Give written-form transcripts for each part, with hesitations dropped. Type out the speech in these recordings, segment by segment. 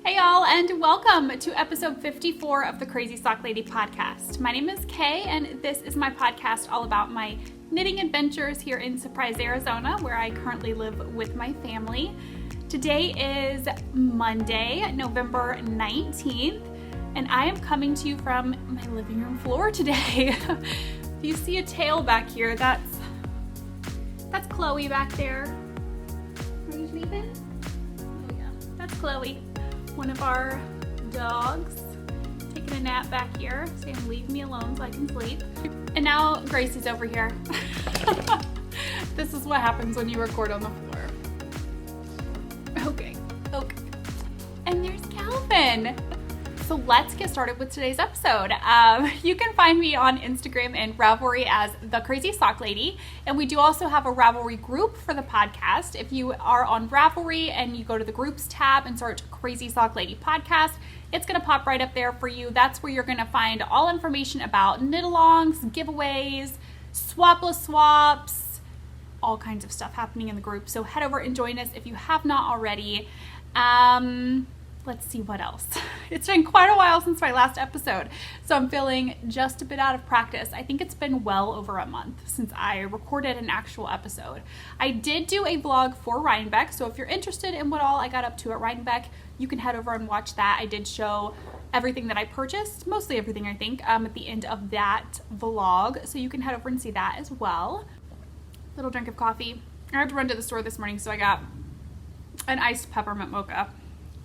Hey y'all, and welcome to episode 54 of the Crazy Sock Lady podcast. My name is Kay, and this is my podcast all about my knitting adventures here in Surprise, Arizona, where I currently live with my family. Today is Monday, November 19th, and I am coming to you from my living room floor today. If you see a tail back here, that's Chloe back there. Are you sleeping? Oh yeah, that's Chloe. One of our dogs taking a nap back here, saying leave me alone so I can sleep. And now Gracie's over here. This is what happens when you record on the floor. Okay. And there's Calvin. So let's get started with today's episode. You can find me on Instagram and Ravelry as The Crazy Sock Lady. And we do also have a Ravelry group for the podcast. If you are on Ravelry and you go to the groups tab and search Crazy Sock Lady podcast, it's going to pop right up there for you. That's where you're going to find all information about knit-alongs, giveaways, swapless swaps, all kinds of stuff happening in the group. So head over and join us if you have not already. Let's see what else. It's been quite a while since my last episode, so I'm feeling just a bit out of practice. I think it's been well over a month since I recorded an actual episode. I did do a vlog for Rhinebeck, so if you're interested in what all I got up to at Rhinebeck, you can head over and watch that. I did show everything that I purchased, mostly everything I think, at the end of that vlog, so you can head over and see that as well. Little drink of coffee. I had to run to the store this morning, so I got an iced peppermint mocha.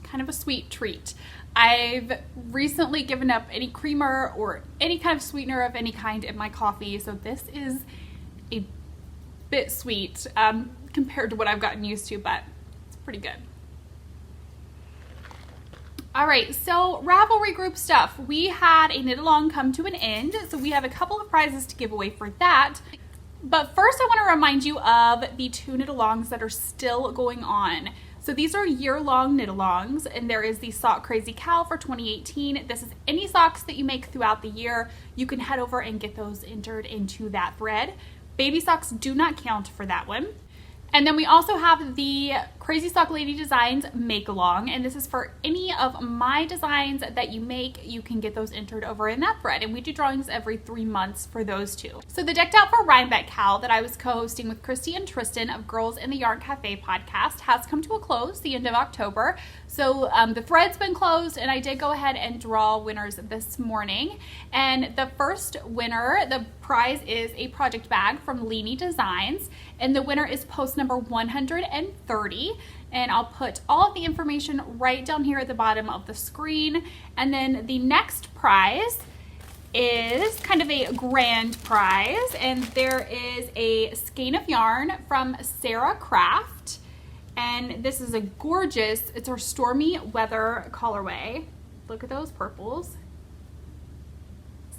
Kind of a sweet treat. I've recently given up any creamer or any kind of sweetener of any kind in my coffee, so this is a bit sweet compared to what I've gotten used to, but it's pretty good. All right, so Ravelry group stuff. We had a knit along come to an end, so we have a couple of prizes to give away for that. But first I want to remind you of the 2 knit alongs that are still going on. So these are year-long knit-alongs, and there is the Sock Crazy Cal for 2018. This is any socks that you make throughout the year. You can head over and get those entered into that thread. Baby socks do not count for that one. And then we also have the Crazy Sock Lady Designs Make-Along, and this is for any of my designs that you make. You can get those entered over in that thread, and we do drawings every 3 months for those two. So the Decked Out for Rhinebeck Cal that I was co-hosting with Christy and Tristan of Girls in the Yarn Cafe podcast has come to a close the end of October. So the thread's been closed, and I did go ahead and draw winners this morning. And the first winner, the prize is a project bag from Leanie Designs, and the winner is post number 130. And I'll put all of the information right down here at the bottom of the screen. And then the next prize is kind of a grand prize, and there is a skein of yarn from Sarah Craft. And this is a gorgeous, it's our Stormy Weather colorway. Look at those purples.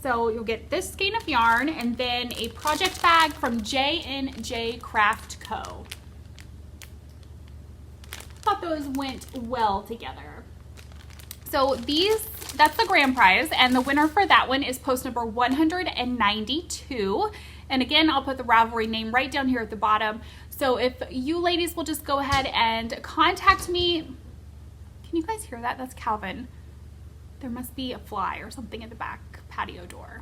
So you'll get this skein of yarn and then a project bag from J&J Craft Co. Thought those went well together. So that's the grand prize, and the winner for that one is post number 192. And again, I'll put the Ravelry name right down here at the bottom. So if you ladies will just go ahead and contact me. Can you guys hear that? That's Calvin. There must be a fly or something in the back patio door.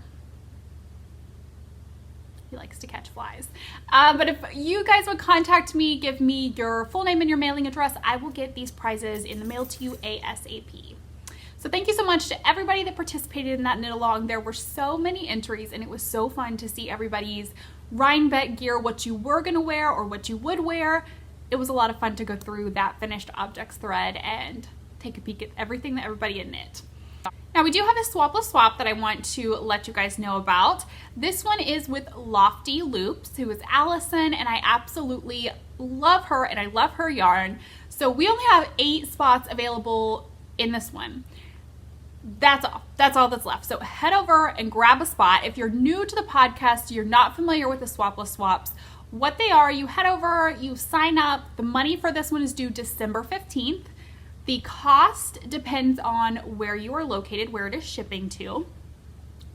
He likes to catch flies. But if you guys would contact me, give me your full name and your mailing address, I will get these prizes in the mail to you ASAP. So thank you so much to everybody that participated in that knit along. There were so many entries, and it was so fun to see everybody's Rhinebeck gear, what you were gonna wear or what you would wear. It was a lot of fun to go through that finished objects thread and take a peek at everything that everybody had knit. Now we do have a swapless swap that I want to let you guys know about. This one is with Lofty Loops, who is Allison, and I absolutely love her and I love her yarn. So we only have 8 spots available in this one. That's all that's left. So head over and grab a spot. If you're new to the podcast, you're not familiar with the swapless swaps, what they are, you head over, you sign up. The money for this one is due December 15th. The cost depends on where you are located, where it is shipping to.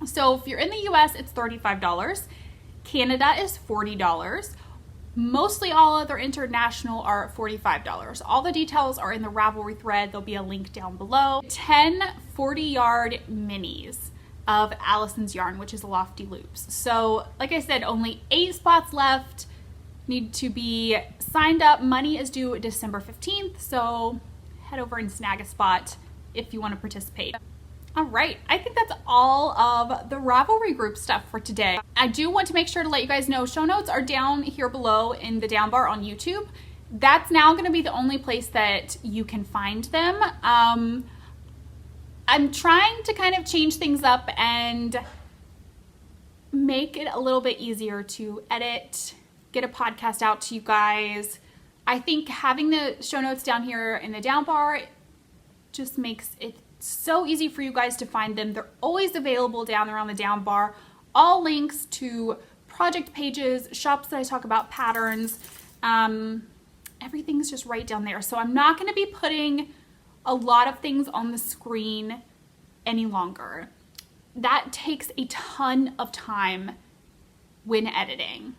So if you're in the US, it's $35. Canada is $40. Mostly all other international are $45. All the details are in the Ravelry thread. There'll be a link down below. 10 40-yard minis of Allison's yarn, which is Lofty Loops. So like I said, only 8 spots left. Need to be signed up. Money is due December 15th, so head over and snag a spot if you want to participate. All right, I think that's all of the Ravelry group stuff for today. I do want to make sure to let you guys know show notes are down here below in the down bar on YouTube. That's now going to be the only place that you can find them. I'm trying to kind of change things up and make it a little bit easier to edit, get a podcast out to you guys. I think having the show notes down here in the down bar just makes it so easy for you guys to find them. They're always available down there on the down bar. All links to project pages, shops that I talk about, patterns, everything's just right down there. So I'm not going to be putting a lot of things on the screen any longer. That takes a ton of time when editing.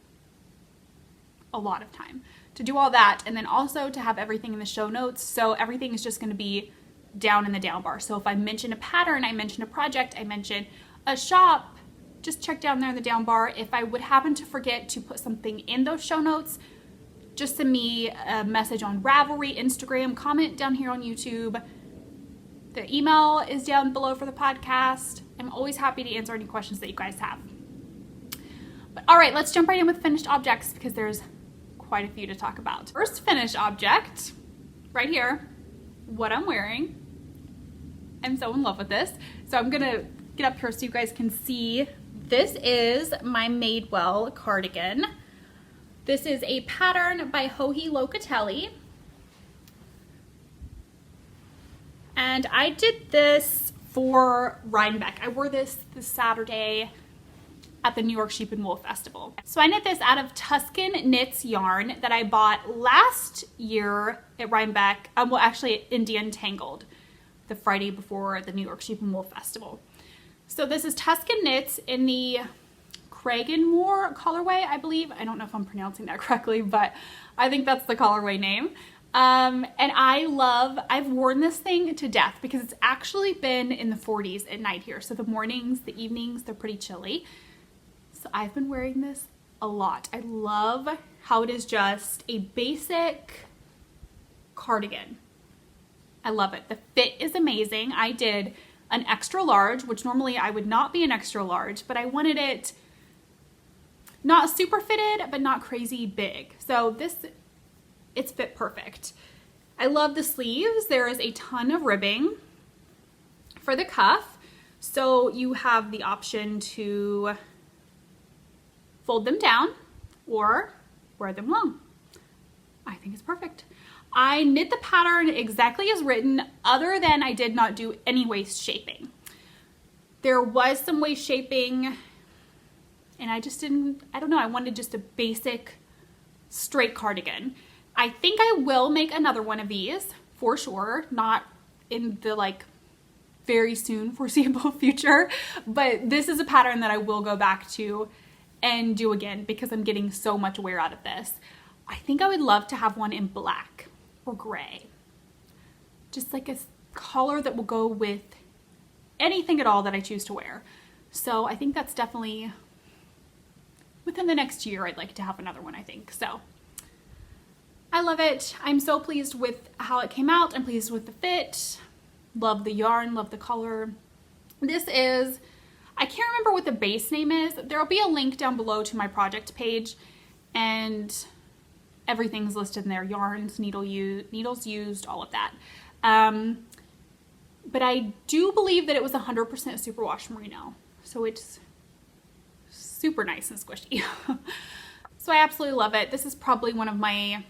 A lot of time to do all that, and then also to have everything in the show notes. So everything is just going to be down in the down bar. So if I mention a pattern, I mention a project, I mention a shop, just check down there in the down bar. If I would happen to forget to put something in those show notes, just send me a message on Ravelry, Instagram, comment down here on YouTube. The email is down below for the podcast. I'm always happy to answer any questions that you guys have. But all right, let's jump right in with finished objects because there's quite a few to talk about. First finished object, right here, what I'm wearing. I'm so in love with this. So I'm gonna get up here so you guys can see. This is my Madewell cardigan. This is a pattern by Joji Locatelli. And I did this for Rhinebeck. I wore this Saturday at the New York Sheep and Wool Festival. So I knit this out of Tuscan Knits yarn that I bought last year at Rhinebeck, well actually at Indian Tangled, the Friday before the New York Sheep and Wool Festival. So this is Tuscan Knits in the Craigenmoor colorway, I believe. I don't know if I'm pronouncing that correctly, but I think that's the colorway name. And I've worn this thing to death because it's actually been in the 40s at night here. So the mornings, the evenings, they're pretty chilly. So I've been wearing this a lot. I love how it is just a basic cardigan. I love it. The fit is amazing. I did an extra large, which normally I would not be an extra large, but I wanted it not super fitted, but not crazy big. So it's fit perfect. I love the sleeves. There is a ton of ribbing for the cuff. So you have the option to fold them down or wear them long. I think it's perfect. I knit the pattern exactly as written, other than I did not do any waist shaping. There was some waist shaping and I don't know, I wanted just a basic straight cardigan. I think I will make another one of these for sure, not in the very soon foreseeable future, but this is a pattern that I will go back to and do again because I'm getting so much wear out of this. I think I would love to have one in black or gray. Just like a color that will go with anything at all that I choose to wear. So I think that's definitely within the next year I'd like to have another one, I think. So I love it. I'm so pleased with how it came out. I'm pleased with the fit. Love the yarn, love the color. This is, I can't remember what the base name is. There'll be a link down below to my project page and everything's listed in there. Yarns, needles used, all of that. But I do believe that it was 100% superwash merino. So it's super nice and squishy. So I absolutely love it. This is probably one of my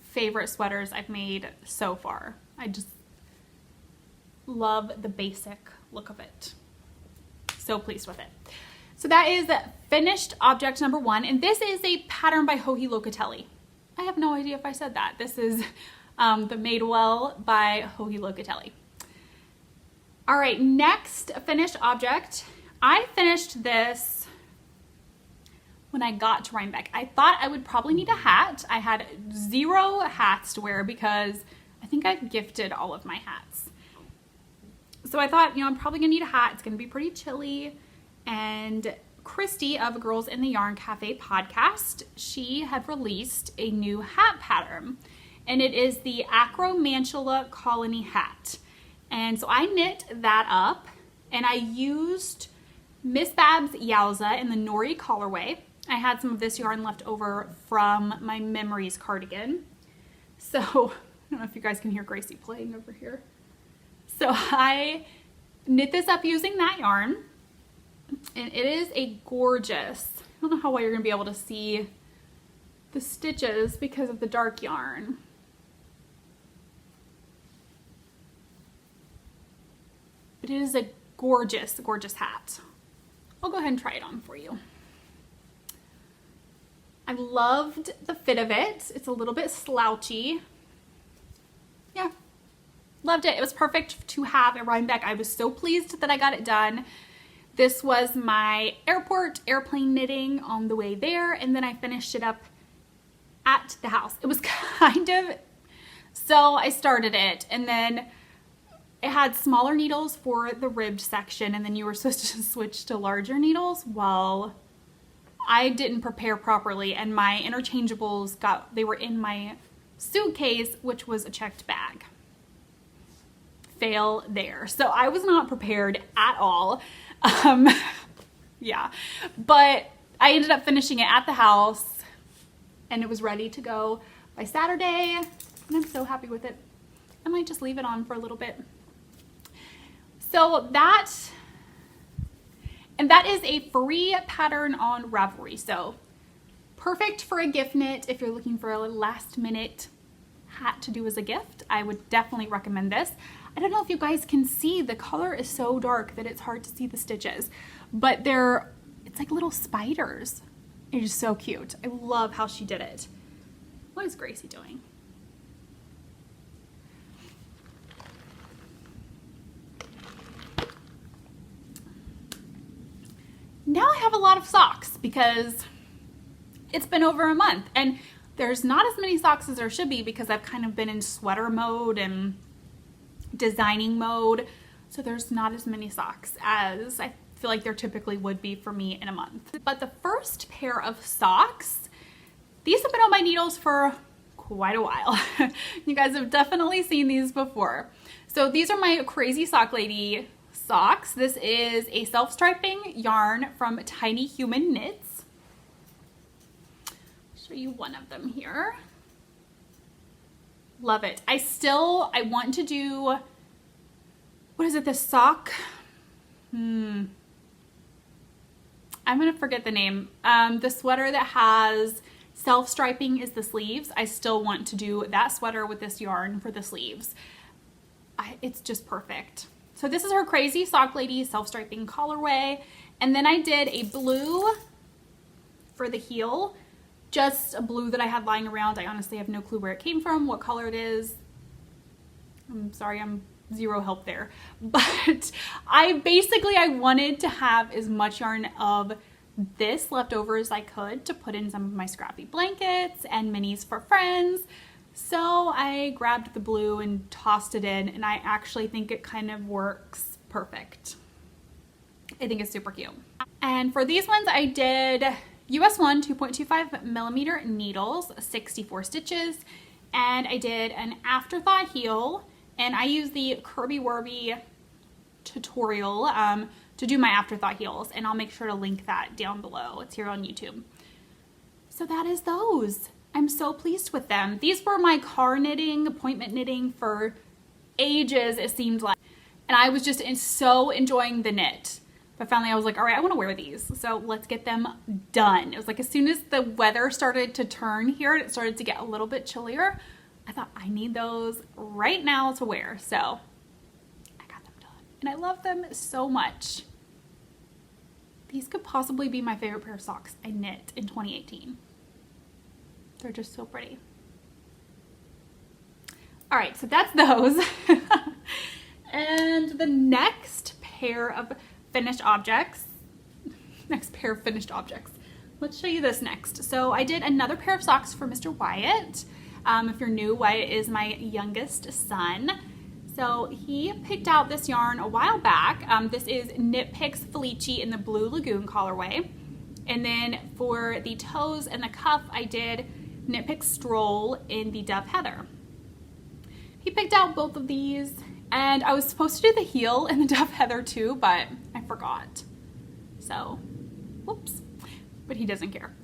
favorite sweaters I've made so far. I just love the basic look of it. So pleased with it. So that is finished object number 1, and this is a pattern by Joji Locatelli. I have no idea if I said that. This is the Madewell by Joji Locatelli. All right, next finished object. I finished this when I got to Rhinebeck. I thought I would probably need a hat. I had 0 hats to wear because I think I gifted all of my hats. So I thought, you know, I'm probably gonna need a hat. It's gonna be pretty chilly. And Christy of Girls in the Yarn Cafe podcast, she had released a new hat pattern. And it is the Acromantula Colony hat. And so I knit that up and I used Miss Babs Yowza in the Nori colorway. I had some of this yarn left over from my Memories cardigan. So, I don't know if you guys can hear Gracie playing over here. So I knit this up using that yarn. And it is a gorgeous, I don't know how well you're going to be able to see the stitches because of the dark yarn. But it is a gorgeous, gorgeous hat. I'll go ahead and try it on for you. I loved the fit of it. It's a little bit slouchy. Yeah, loved it. It was perfect to have at Rhinebeck. I was so pleased that I got it done. This was my airplane knitting on the way there, and then I finished it up at the house. It was kind of, so I started it, and then it had smaller needles for the ribbed section, and then you were supposed to switch to larger needles. Well, I didn't prepare properly, and my interchangeables they were in my suitcase, which was a checked bag. Fail there. So I was not prepared at all. Yeah, but I ended up finishing it at the house, and it was ready to go by Saturday, and I'm so happy with it. I might just leave it on for a little bit. So that is a free pattern on Ravelry. So perfect for a gift knit if you're looking for a last minute hat to do as a gift. I would definitely recommend this. I don't know if you guys can see, the color is so dark that it's hard to see the stitches, but it's like little spiders. It is so cute. I love how she did it. What is Gracie doing? Now I have a lot of socks because it's been over a month, and there's not as many socks as there should be because I've kind of been in sweater mode and designing mode. So there's not as many socks as I feel like there typically would be for me in a month. But the first pair of socks, these have been on my needles for quite a while. You guys have definitely seen these before. So these are my Crazy Sock Lady socks. This is a self-striping yarn from Tiny Human Knits. I'll show you one of them here. Love it. I want to do, what is it, the sock? I'm gonna forget the name. The sweater that has self-striping is the sleeves. I still want to do that sweater with this yarn for the sleeves. It's just perfect. So this is her Crazy Sock Lady self-striping colorway. And then I did a blue for the heel, just a blue that I had lying around. I honestly have no clue where it came from, what color it is. I'm sorry, I'm zero help there. But I wanted to have as much yarn of this left over as I could to put in some of my scrappy blankets and minis for friends. So I grabbed the blue and tossed it in, and I actually think it kind of works perfect. I think it's super cute. And for these ones, I did US 1 2.25 millimeter needles, 64 stitches, and I did an afterthought heel, and I used the Kirby Werby tutorial to do my afterthought heels, and I'll make sure to link that down below. It's here on YouTube. So that is those. I'm so pleased with them. These were my car knitting, appointment knitting for ages, it seemed like. And I was just so enjoying the knit. But finally I was like, all right, I want to wear these. So let's get them done. It was like as soon as the weather started to turn here, it started to get a little bit chillier, I thought I need those right now to wear. So I got them done. And I love them so much. These could possibly be my favorite pair of socks I knit in 2018. They're just so pretty. All right, so that's those. And the next pair of finished objects, let's show you this next. So I did another pair of socks for Mr. Wyatt. If you're new, Wyatt is my youngest son. So he picked out this yarn a while back. This is Knit Picks Felici in the Blue Lagoon colorway. And then for the toes and the cuff, I did Knit Picks Stroll in the Dove Heather. He picked out both of these, and I was supposed to do the heel in the Dove Heather too, but I forgot. So, whoops. But he doesn't care.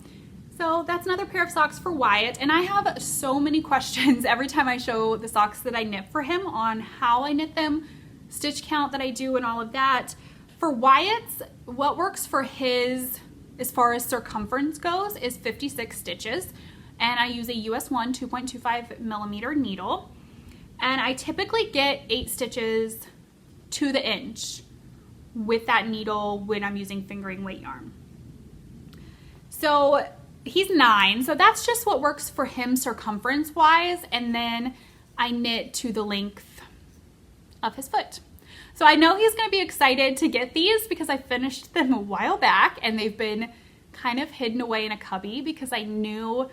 So that's another pair of socks for Wyatt, and I have so many questions every time I show the socks that I knit for him on how I knit them, stitch count that I do, and all of that. For Wyatt's, what works for his, as far as circumference goes, is 56 stitches, and I use a US 1 2.25 millimeter needle, and I typically get 8 stitches to the inch with that needle when I'm using fingering weight yarn. So he's 9, so that's just what works for him circumference wise, and then I knit to the length of his foot. So I know he's going to be excited to get these because I finished them a while back and they've been kind of hidden away in a cubby because I knew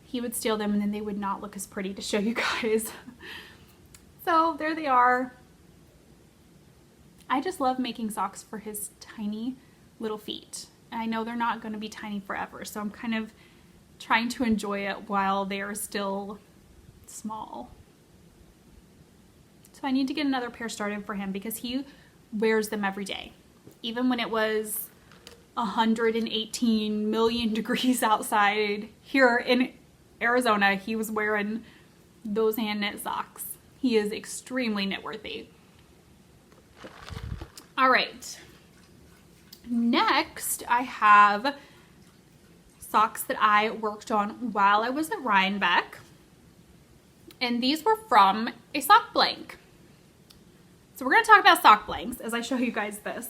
he would steal them and then they would not look as pretty to show you guys. So there they are. I just love making socks for his tiny little feet. And I know they're not going to be tiny forever, so I'm kind of trying to enjoy it while they are still small. So I need to get another pair started for him because he wears them every day. Even when it was 118 million degrees outside here in Arizona, he was wearing those hand knit socks. He is extremely knit worthy. All right. Next, I have socks that I worked on while I was at Rhinebeck, and these were from a sock blank. So we're going to talk about sock blanks as I show you guys this.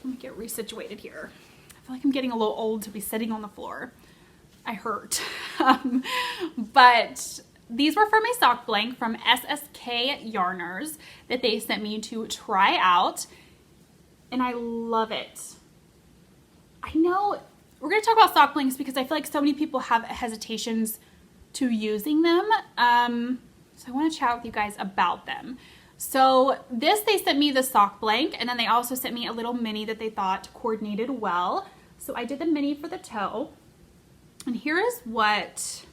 Let me get resituated here. I feel like I'm getting a little old to be sitting on the floor. I hurt. But these were from a sock blank from SSK Yarners that they sent me to try out. And I love it. I know we're going to talk about sock blanks because I feel like so many people have hesitations to using them. So I want to chat with you guys about them. So this, they sent me the sock blank, and then they also sent me a little mini that they thought coordinated well. So I did the mini for the toe. And here is what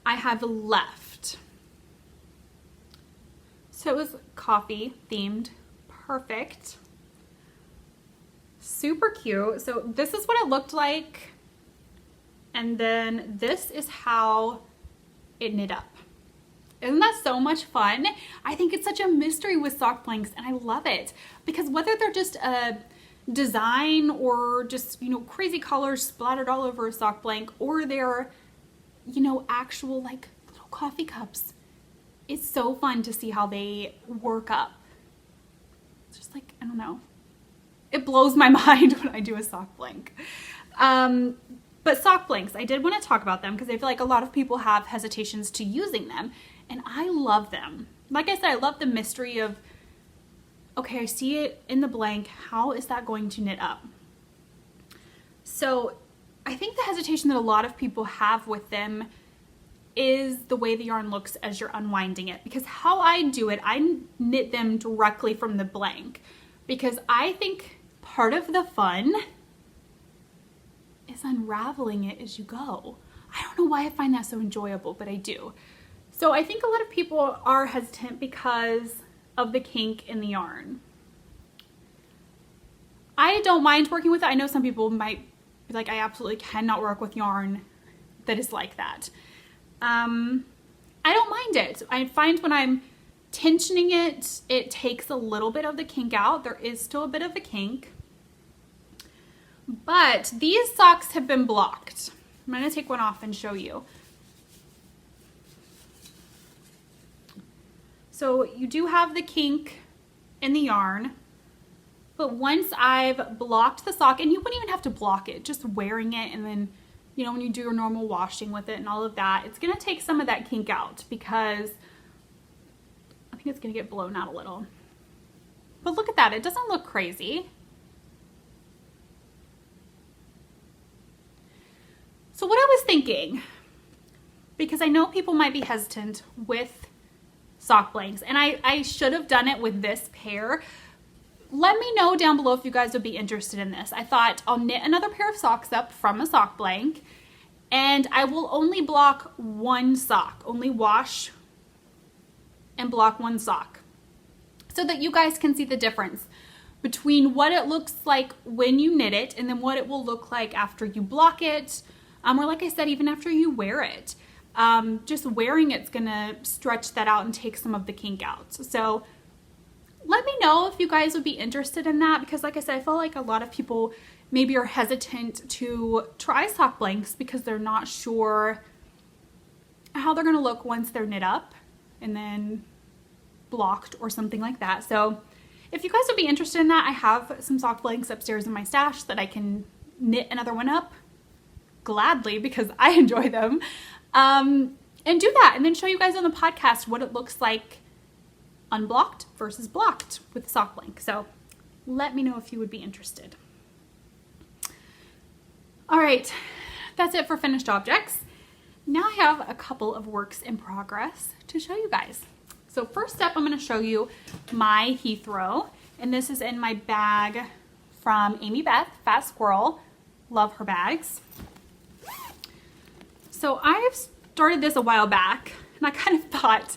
I have left. So it was coffee themed. Perfect. Super cute. So this is what it looked like, and then this is how it knit up. Isn't that so much fun? I think it's such a mystery with sock blanks, and I love it because whether they're just a design or just, you know, crazy colors splattered all over a sock blank, or they're, you know, actual like little coffee cups, it's so fun to see how they work up. It's just like, I don't know. It blows my mind when I do a sock blank. But sock blanks, I did want to talk about them because I feel like a lot of people have hesitations to using them, and I love them. Like I said, I love the mystery of, okay, I see it in the blank. How is that going to knit up? So I think the hesitation that a lot of people have with them is the way the yarn looks as you're unwinding it, because how I do it, I knit them directly from the blank because I think part of the fun is unraveling it as you go. I don't know why I find that so enjoyable, but I do. So I think a lot of people are hesitant because of the kink in the yarn. I don't mind working with it. I know some people might be like, I absolutely cannot work with yarn that is like that. I don't mind it. I find when I'm tensioning it, it takes a little bit of the kink out. There is still a bit of a kink. But these socks have been blocked. I'm going to take one off and show you. So you do have the kink in the yarn, but once I've blocked the sock, and you wouldn't even have to block it, just wearing it, and then, you know, when you do your normal washing with it and all of that, it's going to take some of that kink out because I think it's going to get blown out a little. But look at that. It doesn't look crazy. thinking, because I know people might be hesitant with sock blanks, and I should have done it with this pair. Let me know down below if you guys would be interested in this. I thought I'll knit another pair of socks up from a sock blank, and I will only block one sock, only wash and block one sock, so that you guys can see the difference between what it looks like when you knit it and then what it will look like after you block it, or like I said, even after you wear it. Just wearing it's gonna stretch that out and take some of the kink out. So let me know if you guys would be interested in that, because like I said, I feel like a lot of people maybe are hesitant to try sock blanks because they're not sure how they're gonna look once they're knit up and then blocked or something like that. So if you guys would be interested in that, I have some sock blanks upstairs in my stash that I can knit another one up gladly because I enjoy them. And do that and then show you guys on the podcast what it looks like unblocked versus blocked with the sock blank. So let me know if you would be interested. All right, that's it for finished objects. Now I have a couple of works in progress to show you guys. So first up, I'm going to show you my Heathrow, and this is in my bag from Amy Beth, Fat Squirrel. Love her bags. So I've started this a while back, and I kind of thought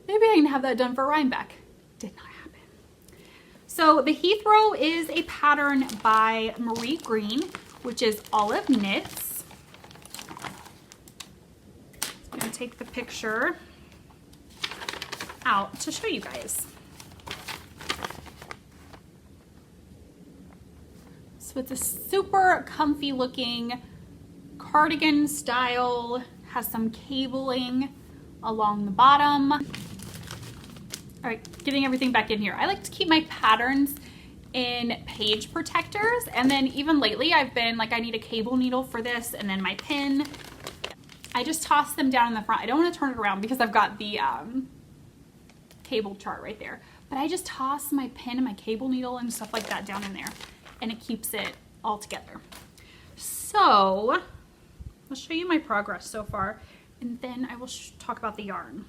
maybe I can have that done for Rhinebeck. Did not happen. So the Heathrow is a pattern by Marie Green, which is Olive Knits. I'm going to take the picture out to show you guys. So it's a super comfy looking cardigan style, has some cabling along the bottom. All right, getting everything back in here. I like to keep my patterns in page protectors, and then even lately I've been like, I need a cable needle for this, and then my pin. I just toss them down in the front. I don't want to turn it around because I've got the cable chart right there, but I just toss my pin and my cable needle and stuff like that down in there, and it keeps it all together. So I'll show you my progress so far, and then I will talk about the yarn.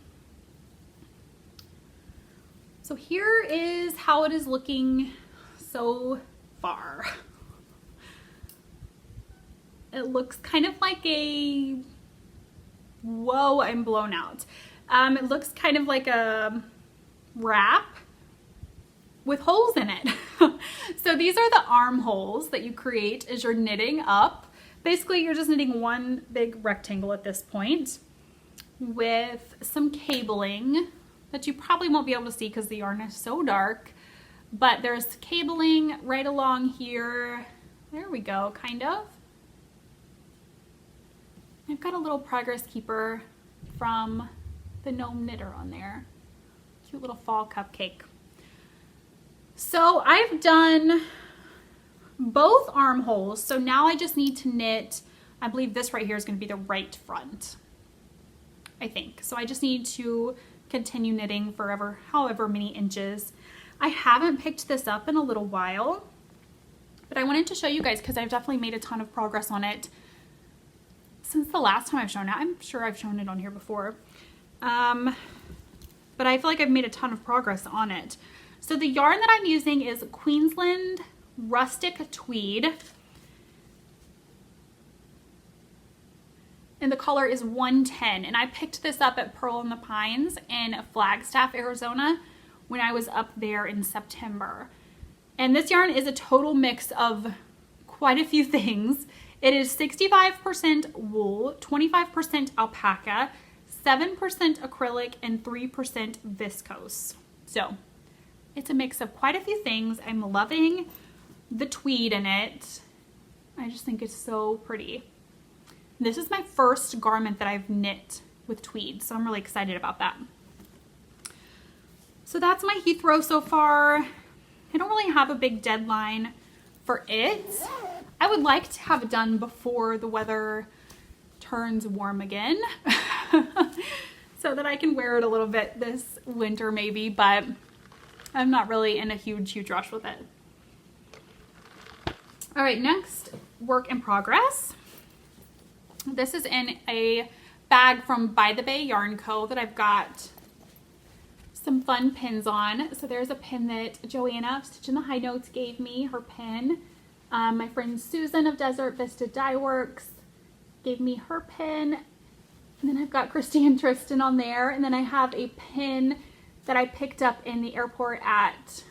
So here is how it is looking so far. It looks kind of like a, whoa, I'm blown out. It looks kind of like a wrap with holes in it. So these are the armholes that you create as you're knitting up. Basically, you're just knitting one big rectangle at this point with some cabling that you probably won't be able to see because the yarn is so dark, but there's cabling right along here. There we go, kind of. I've got a little progress keeper from the Gnome Knitter on there. Cute little fall cupcake. So I've done both armholes, so now I just need to knit, I believe this right here is going to be the right front, I think. So I just need to continue knitting for however many inches. I haven't picked this up in a little while, but I wanted to show you guys because I've definitely made a ton of progress on it since the last time I've shown it. I'm sure I've shown it on here before, but I feel like I've made a ton of progress on it. So the yarn that I'm using is Queensland Rustic Tweed, and the color is 110, and I picked this up at Pearl in the Pines in Flagstaff, Arizona when I was up there in September. And this yarn is a total mix of quite a few things. It is 65% wool, 25% alpaca, 7% acrylic, and 3% viscose. So it's a mix of quite a few things. I'm loving the tweed in it. I just think it's so pretty. This is my first garment that I've knit with tweed, so I'm really excited about that. So that's my Heathrow so far. I don't really have a big deadline for it. I would like to have it done before the weather turns warm again so that I can wear it a little bit this winter maybe, but I'm not really in a huge rush with it. All right, next work in progress. This is in a bag from By the Bay Yarn Co. that I've got some fun pins on. So there's a pin that Joanna of Stitch in the High Notes gave me, her pin. My friend Susan of Desert Vista Dye Works gave me her pin. And then I've got Christy and Tristan on there. And then I have a pin that I picked up in the airport at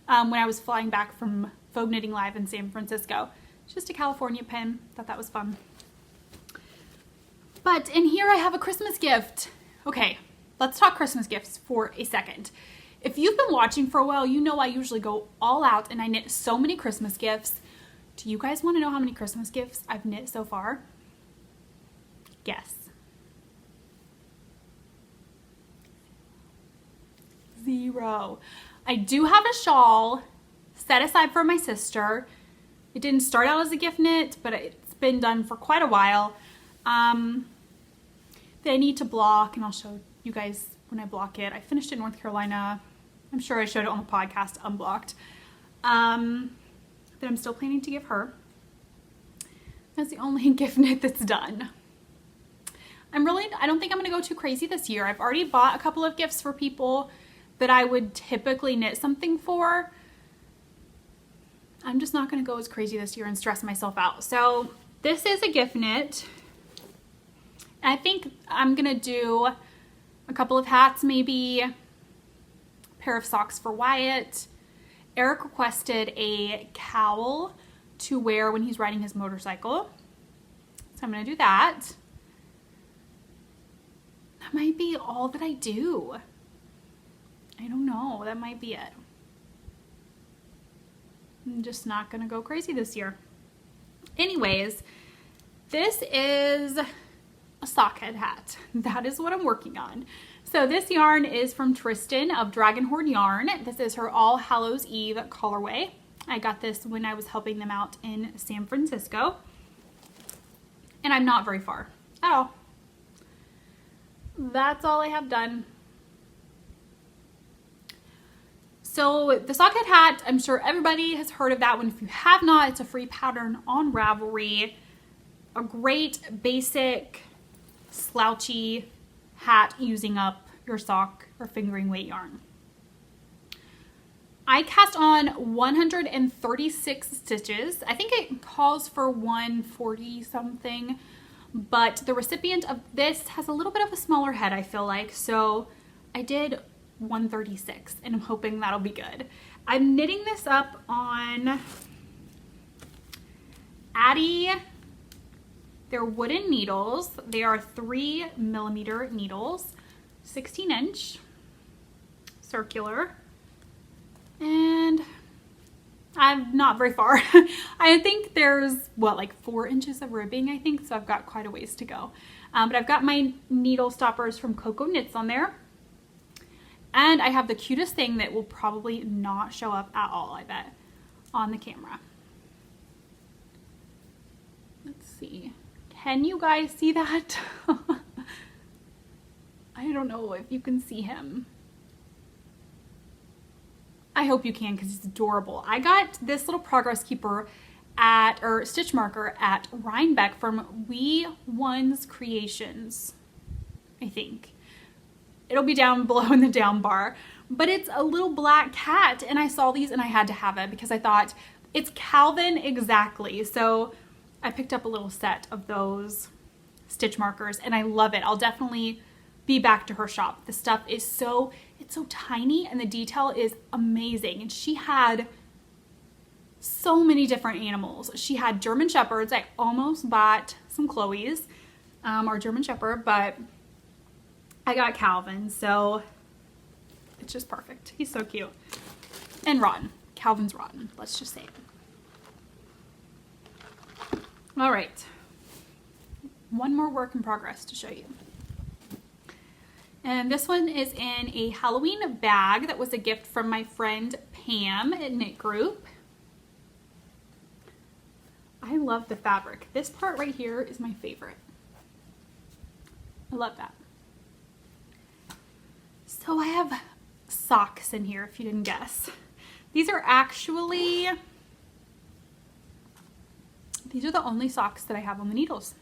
when I was flying back from Vogue Knitting Live in San Francisco. It's just a California pin. Thought that was fun. But in here I have a Christmas gift. Okay, let's talk Christmas gifts for a second. If you've been watching for a while, you know I usually go all out and I knit so many Christmas gifts. Do you guys want to know how many Christmas gifts I've knit so far? Guess. 0. I do have a shawl set aside for my sister. It didn't start out as a gift knit, but it's been done for quite a while. That I need to block, and I'll show you guys when I block it. I finished it in North Carolina. I'm sure I showed it on the podcast unblocked. That I'm still planning to give her. That's the only gift knit that's done. I don't think I'm going to go too crazy this year. I've already bought a couple of gifts for people that I would typically knit something for. I'm just not going to go as crazy this year and stress myself out. So this is a gift knit. I think I'm going to do a couple of hats, maybe a pair of socks for Wyatt. Eric requested a cowl to wear when he's riding his motorcycle. So I'm going to do that. That might be all that I do. I don't know. That might be it. I'm just not going to go crazy this year. Anyways, this is a sockhead hat. That is what I'm working on. So this yarn is from Tristan of Dragonhorn Yarn. This is her All Hallows Eve colorway. I got this when I was helping them out in San Francisco. And I'm not very far at all. That's all I have done. So the sockhead hat, I'm sure everybody has heard of that one. If you have not, it's a free pattern on Ravelry. A great basic slouchy hat using up your sock or fingering weight yarn. I cast on 136 stitches. I think it calls for 140 something, but the recipient of this has a little bit of a smaller head, I feel like, so I did 136 and I'm hoping that'll be good. I'm knitting this up on Addi. They're wooden needles. They are 3mm needles, 16-inch, circular, and I'm not very far. I think there's, what, like 4 inches of ribbing, I think, so I've got quite a ways to go. But I've got my needle stoppers from Coco Knits on there. And I have the cutest thing that will probably not show up at all, I bet, on the camera. Let's see. Can you guys see that? I don't know if you can see him. I hope you can because it's adorable. I got this little progress keeper or stitch marker at Rhinebeck from Wee Ones Creations, I think. It'll be down below in the down bar, but it's a little black cat and I saw these and I had to have it because I thought it's Calvin exactly. So I picked up a little set of those stitch markers and I love it. I'll definitely be back to her shop. The stuff is it's so tiny and the detail is amazing. And she had so many different animals. She had German Shepherds. I almost bought some Chloe's, our German Shepherd, but I got Calvin, so it's just perfect. He's so cute. And rotten. Calvin's rotten, let's just say it. All right. One more work in progress to show you. And this one is in a Halloween bag that was a gift from my friend Pam at Knit Group. I love the fabric. This part right here is my favorite. I love that. So I have socks in here, if you didn't guess. These are the only socks that I have on the needles.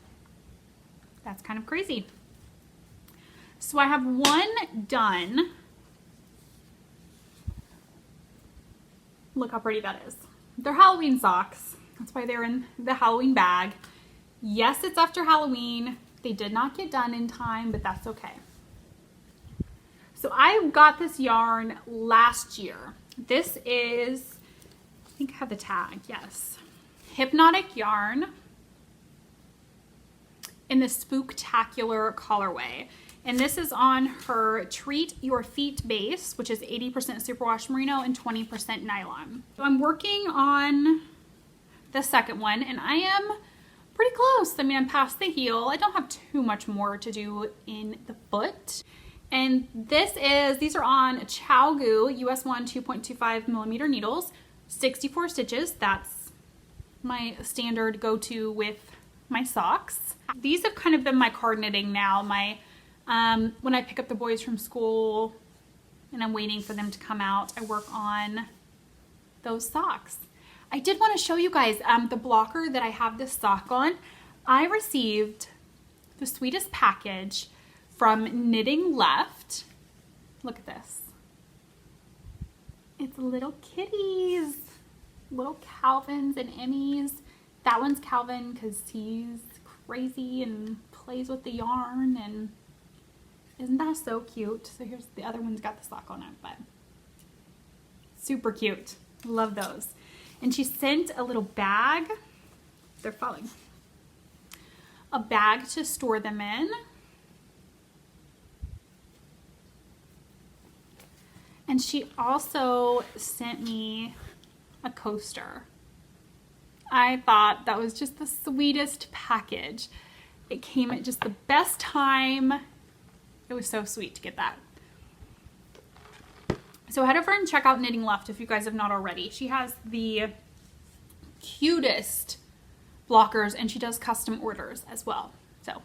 That's kind of crazy. So I have one done. Look how pretty that is. They're Halloween socks. That's why they're in the Halloween bag. Yes, it's after Halloween. They did not get done in time, but that's okay. So I got this yarn last year. This is, I think I have the tag, yes. Hypnotic yarn in the Spooktacular colorway. And this is on her Treat Your Feet base, which is 80% superwash merino and 20% nylon. So I'm working on the second one, and I am pretty close. I mean, I'm past the heel. I don't have too much more to do in the foot. And these are on ChiaoGoo US 1 2.25 millimeter needles, 64 stitches. That's my standard go-to with my socks. These have kind of been my card knitting now. When I pick up the boys from school and I'm waiting for them to come out, I work on those socks. I did want to show you guys the blocker that I have this sock on. I received the sweetest package from Knitting Left. Look at this. It's little kitties, little Calvins and Emmys. That one's Calvin because he's crazy and plays with the yarn, and isn't that so cute? So here's the other one's got the sock on it, but super cute. Love those. And she sent a little bag. They're falling. A bag to store them in. And she also sent me a coaster. I thought that was just the sweetest package. It came at just the best time. It was so sweet to get that. So head over and check out Knitting Left if you guys have not already. She has the cutest blockers, and she does custom orders as well. So,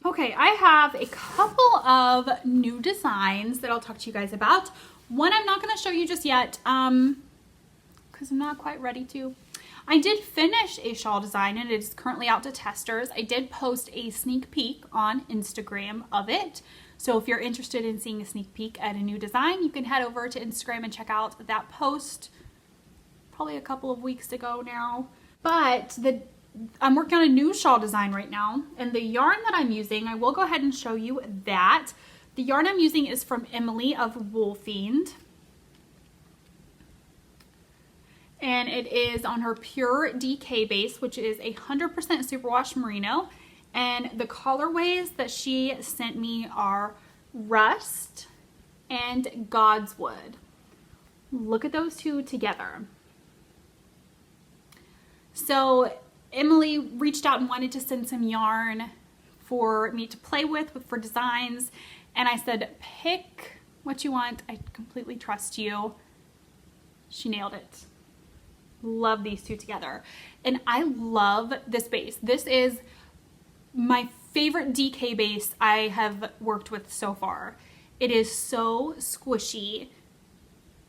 okay, I have a couple of new designs that I'll talk to you guys about. One I'm not going to show you just yet because I'm not quite ready to. I did finish a shawl design and it is currently out to testers. I did post a sneak peek on Instagram of it. So if you're interested in seeing a sneak peek at a new design, you can head over to Instagram and check out that post probably a couple of weeks ago now. But I'm working on a new shawl design right now, and the yarn that I'm using, I will go ahead and show you that. The yarn I'm using is from Emily of Wool Fiend. And it is on her Pure DK base, which is 100% superwash merino. And the colorways that she sent me are Rust and Godswood. Look at those two together. So Emily reached out and wanted to send some yarn for me to play with for designs. And I said, pick what you want. I completely trust you. She nailed it. Love these two together. And I love this base. This is my favorite DK base I have worked with so far. It is so squishy.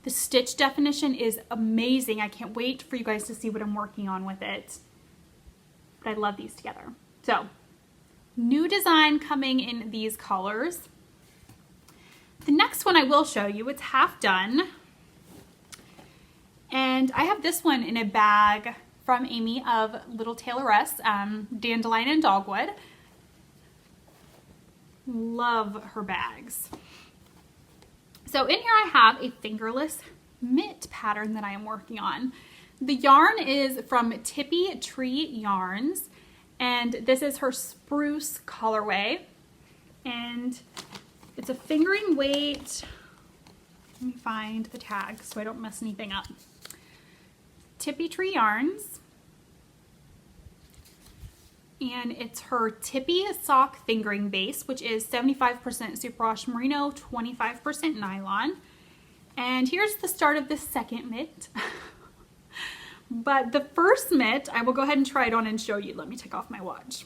The stitch definition is amazing. I can't wait for you guys to see what I'm working on with it. But I love these together. So, new design coming in these colors. The next one I will show you, it's half done. And I have this one in a bag from Amy of Little Tailoress, Dandelion and Dogwood. Love her bags. So in here I have a fingerless mitt pattern that I am working on. The yarn is from Tippy Tree Yarns, and this is her Spruce colorway. And it's a fingering weight. Let me find the tag so I don't mess anything up. Tippy Tree Yarns, and it's her Tippy Sock Fingering Base, which is 75% superwash merino, 25% nylon. And here's the start of the second mitt. But the first mitt, I will go ahead and try it on and show you. Let me take off my watch.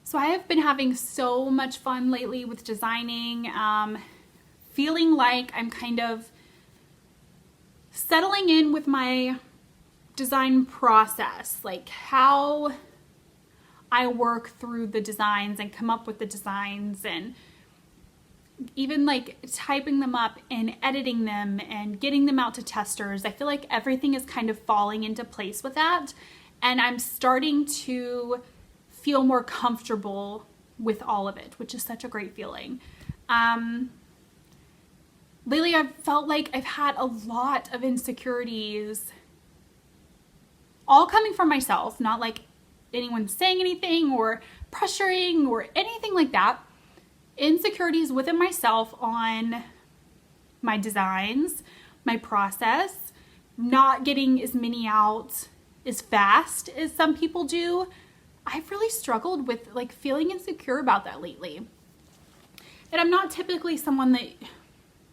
So I have been having so much fun lately with designing, feeling like I'm kind of settling in with my design process, like how I work through the designs and come up with the designs, and even like typing them up and editing them and getting them out to testers. I feel like everything is kind of falling into place with that. And I'm starting to feel more comfortable with all of it, which is such a great feeling. Lately, I've felt like I've had a lot of insecurities, all coming from myself, not like anyone saying anything or pressuring or anything like that. Insecurities within myself on my designs, my process, not getting as many out as fast as some people do. I've really struggled with like feeling insecure about that lately. And I'm not typically someone that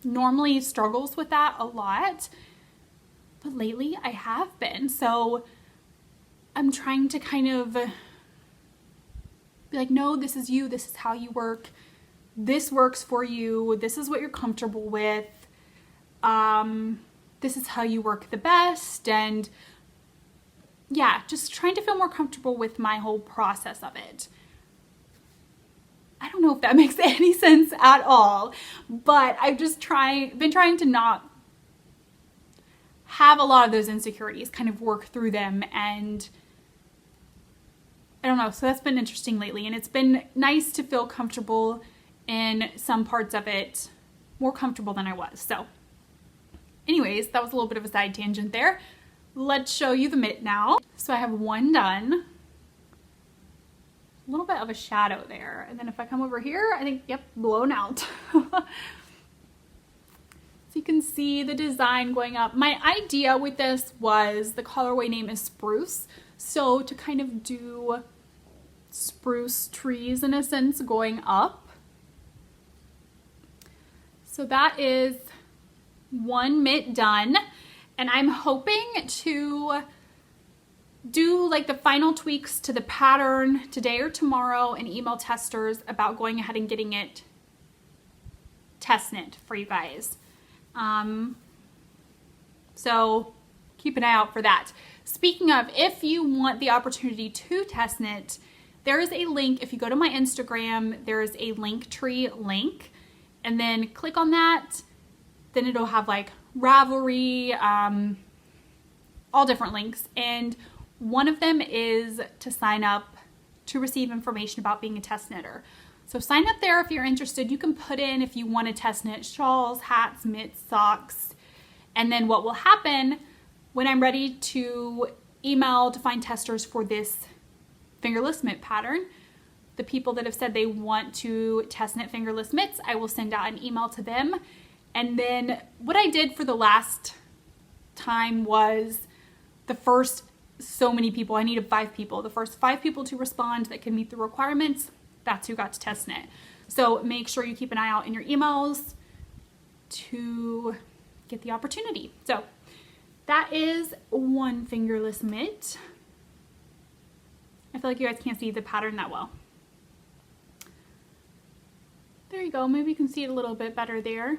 normally struggles with that a lot, but lately I have been. So I'm trying to kind of be like, no, this is you. This is how you work. This works for you. This is what you're comfortable with. This is how you work the best. And yeah, just trying to feel more comfortable with my whole process of it. I don't know if that makes any sense at all, but I've just been trying to not have a lot of those insecurities, kind of work through them, and I don't know. So that's been interesting lately, and it's been nice to feel comfortable in some parts of it, more comfortable than I was. So anyways, that was a little bit of a side tangent there. Let's show you the mitt now. So I have one done. A little bit of a shadow there. And then if I come over here, I think, yep, blown out. So you can see the design going up. My idea with this was, the colorway name is Spruce. So to kind of do spruce trees in a sense going up. So that is one mitt done, and I'm hoping to do like the final tweaks to the pattern today or tomorrow and email testers about going ahead and getting it test knit for you guys. So keep an eye out for that. Speaking of, if you want the opportunity to test knit, there is a link. If you go to my Instagram, there is a Linktree link, and then click on that. Then it'll have like Ravelry, all different links. And one of them is to sign up to receive information about being a test knitter. So sign up there if you're interested. You can put in if you want to test knit shawls, hats, mitts, socks. And then what will happen when I'm ready to email to find testers for this fingerless mitt pattern, the people that have said they want to test knit fingerless mitts, I will send out an email to them. And then what I did for the last time was the first so many people, I needed 5 people. The first 5 people to respond that can meet the requirements, that's who got to test knit. So make sure you keep an eye out in your emails to get the opportunity. So that is one fingerless mitt. I feel like you guys can't see the pattern that well. There you go. Maybe you can see it a little bit better there.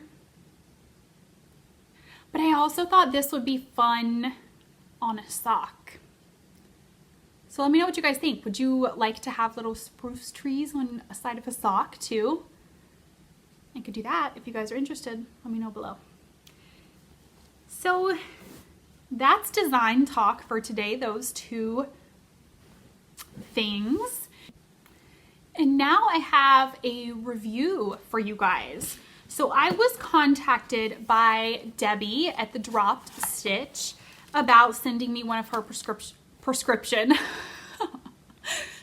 But I also thought this would be fun on a sock. So let me know what you guys think. Would you like to have little spruce trees on a side of a sock too? I could do that if you guys are interested. Let me know below. So that's design talk for today, those 2 things. And now I have a review for you guys. So I was contacted by Debbie at the Dropped Stitch about sending me one of her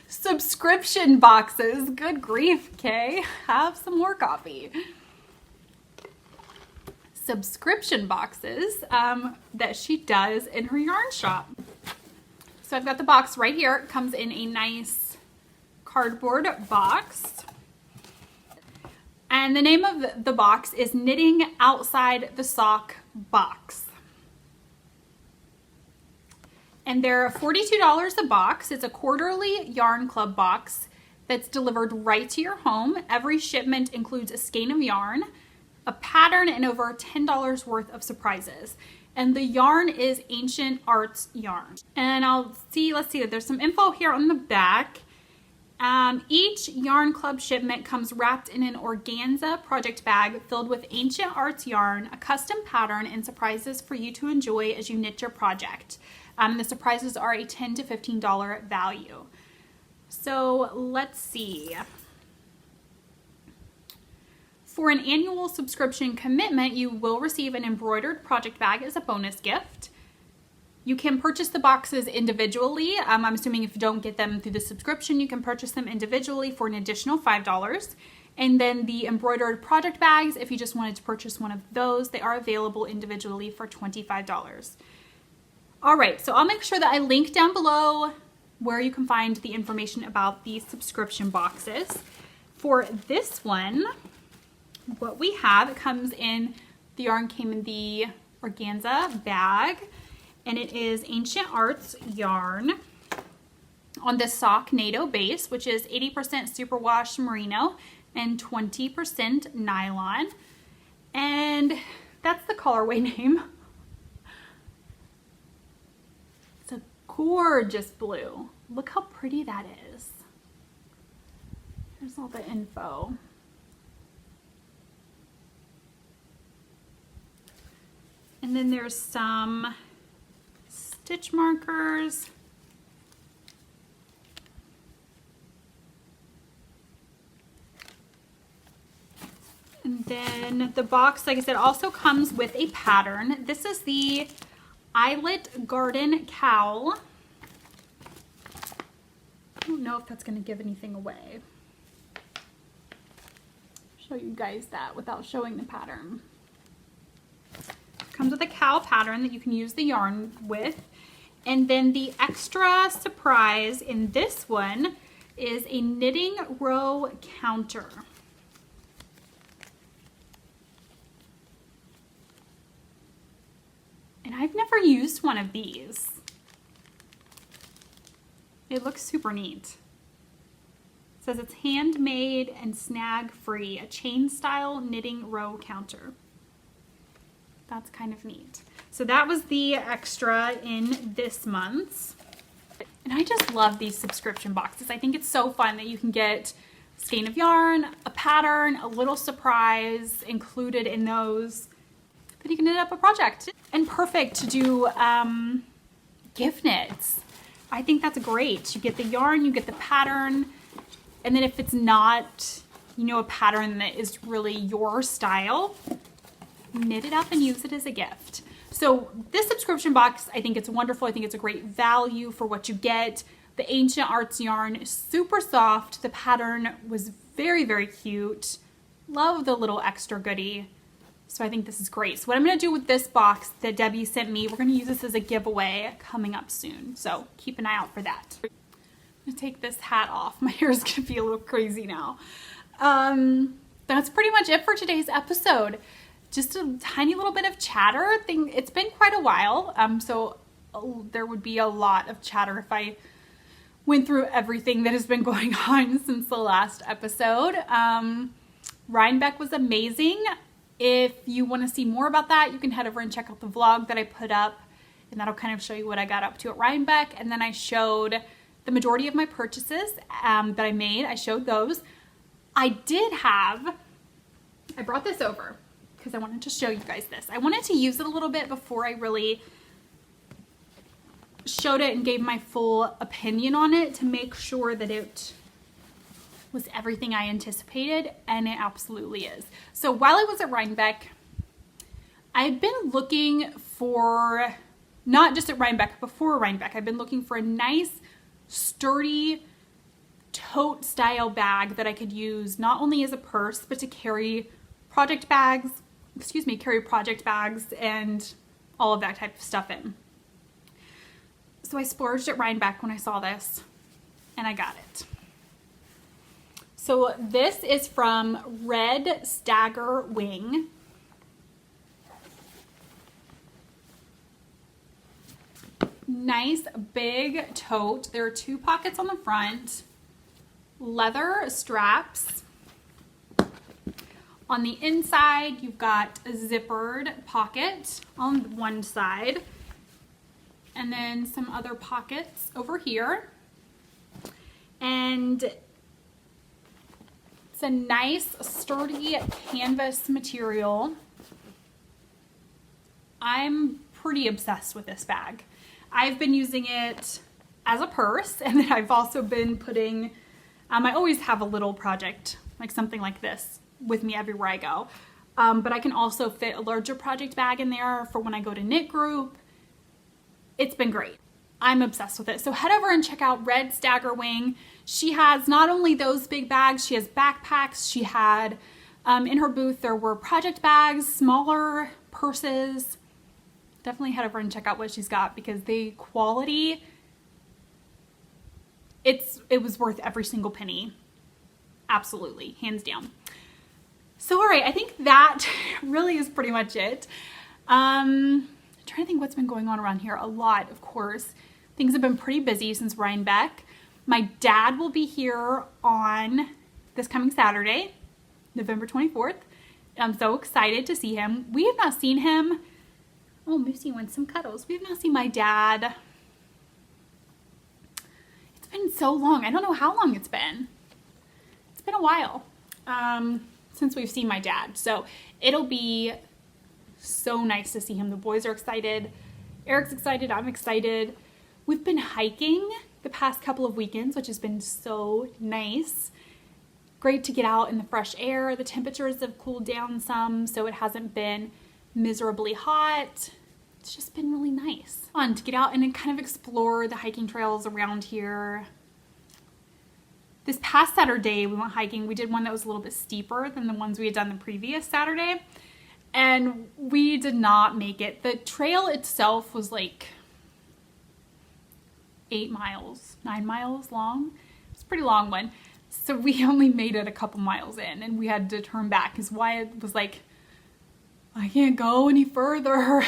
subscription boxes. Good grief, Kay. Have some more coffee. Subscription boxes that she does in her yarn shop. So I've got the box right here. It comes in a nice cardboard box. And the name of the box is Knitting Outside the Sock Box. And they're $42 a box. It's a quarterly yarn club box that's delivered right to your home. Every shipment includes a skein of yarn, a pattern, and over $10 worth of surprises. And the yarn is Ancient Arts yarn. And let's see, there's some info here on the back. Each Yarn Club shipment comes wrapped in an organza project bag filled with ancient arts yarn, a custom pattern, and surprises for you to enjoy as you knit your project. The surprises are a $10 to $15 value. So let's see. For an annual subscription commitment, you will receive an embroidered project bag as a bonus gift. You can purchase the boxes individually. I'm assuming if you don't get them through the subscription, you can purchase them individually for an additional $5. And then the embroidered project bags, if you just wanted to purchase one of those, they are available individually for $25. All right, so I'll make sure that I link down below where you can find the information about the subscription boxes. For this one, what we have, it comes in, the yarn came in the organza bag, and it is Ancient Arts yarn on the sock NATO base, which is 80% superwash merino and 20% nylon. And that's the colorway name. It's a gorgeous blue. Look how pretty that is. Here's all the info. And then there's some stitch markers. And then the box, like I said, also comes with a pattern. This is the Eyelet Garden Cowl. I don't know if that's going to give anything away. Show you guys that without showing the pattern. Comes with a cowl pattern that you can use the yarn with. And then the extra surprise in this one is a knitting row counter. And I've never used one of these. It looks super neat. It says it's handmade and snag free, a chain style knitting row counter. That's kind of neat. So that was the extra in this month's. And I just love these subscription boxes. I think it's so fun that you can get a skein of yarn, a pattern, a little surprise included in those. Then you can knit up a project. And perfect to do gift knits. I think that's great. You get the yarn, you get the pattern, and then if it's not, you know, a pattern that is really your style, knit it up and use it as a gift. So this subscription box, I think it's wonderful. I think it's a great value for what you get. The Ancient Arts yarn is super soft. The pattern was very, very cute. Love the little extra goodie. So I think this is great. So what I'm going to do with this box that Debbie sent me, we're going to use this as a giveaway coming up soon. So keep an eye out for that. I'm going to take this hat off. My hair is going to be a little crazy now. That's pretty much it for today's episode. Just a tiny little bit of chatter. It's been quite a while, so there would be a lot of chatter if I went through everything that has been going on since the last episode. Rhinebeck was amazing. If you want to see more about that, you can head over and check out the vlog that I put up, and that'll kind of show you what I got up to at Rhinebeck. And then I showed the majority of my purchases that I made. I showed those. I brought this over because I wanted to show you guys this. I wanted to use it a little bit before I really showed it and gave my full opinion on it to make sure that it was everything I anticipated, and it absolutely is. So while I was at Rhinebeck, I've been looking for, not just at Rhinebeck, before Rhinebeck, I've been looking for a nice, sturdy, tote style bag that I could use not only as a purse, but to carry project bags and all of that type of stuff in. So I splurged at Rhinebeck when I saw this, and I got it. So this is from Red Stagger Wing. Nice big tote. There are 2 pockets on the front, leather straps. On the inside, you've got a zippered pocket on one side, and then some other pockets over here. And It's a nice, sturdy canvas material. I'm pretty obsessed with this bag. I've been using it as a purse, and then I've also been putting, I always have a little project, like something like this, with me everywhere I go. But I can also fit a larger project bag in there for when I go to knit group. It's been great. I'm obsessed with it. So head over and check out Red Staggerwing. She has not only those big bags, she has backpacks. She had, in her booth, there were project bags, smaller purses. Definitely head over and check out what she's got, because the quality, it was worth every single penny. Absolutely, hands down. So all right, I think that really is pretty much it. I'm trying to think what's been going on around here. A lot, of course. Things have been pretty busy since Rhinebeck. My dad will be here on this coming Saturday, November 24th. I'm so excited to see him. We have not seen him. Oh, Moosey wants some cuddles. We have not seen my dad. It's been so long. I don't know how long it's been. It's been a while since we've seen my dad. So it'll be so nice to see him. The boys are excited. Eric's excited. I'm excited. We've been hiking the past couple of weekends, which has been so nice. Great to get out in the fresh air. The temperatures have cooled down some, so it hasn't been miserably hot. It's just been really nice. Fun to get out and kind of explore the hiking trails around here. This past Saturday we went hiking. We did one that was a little bit steeper than the ones we had done the previous Saturday, and we did not make it. The trail itself was like 8 miles, 9 miles long. It's a pretty long one. So we only made it a couple miles in, and we had to turn back because Wyatt was like, I can't go any further.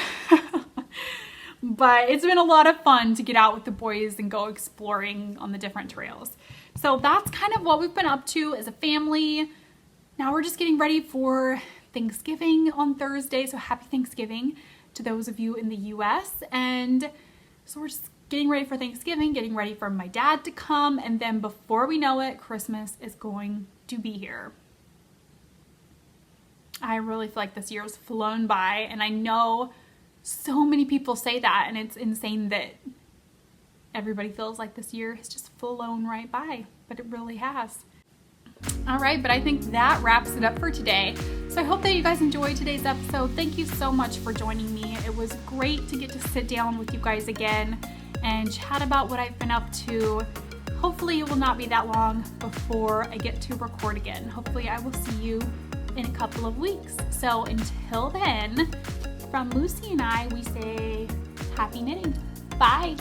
But it's been a lot of fun to get out with the boys and go exploring on the different trails. So that's kind of what we've been up to as a family. Now we're just getting ready for Thanksgiving on Thursday. So happy Thanksgiving to those of you in the US. And so we're just getting ready for Thanksgiving, getting ready for my dad to come. And then before we know it, Christmas is going to be here. I really feel like this year has flown by, and I know so many people say that, and it's insane that everybody feels like this year has just flown right by, but it really has. All right, but I think that wraps it up for today. So I hope that you guys enjoyed today's episode. Thank you so much for joining me. It was great to get to sit down with you guys again and chat about what I've been up to. Hopefully it will not be that long before I get to record again. Hopefully I will see you in a couple of weeks. So until then, from Lucy and I, we say happy knitting. Bye.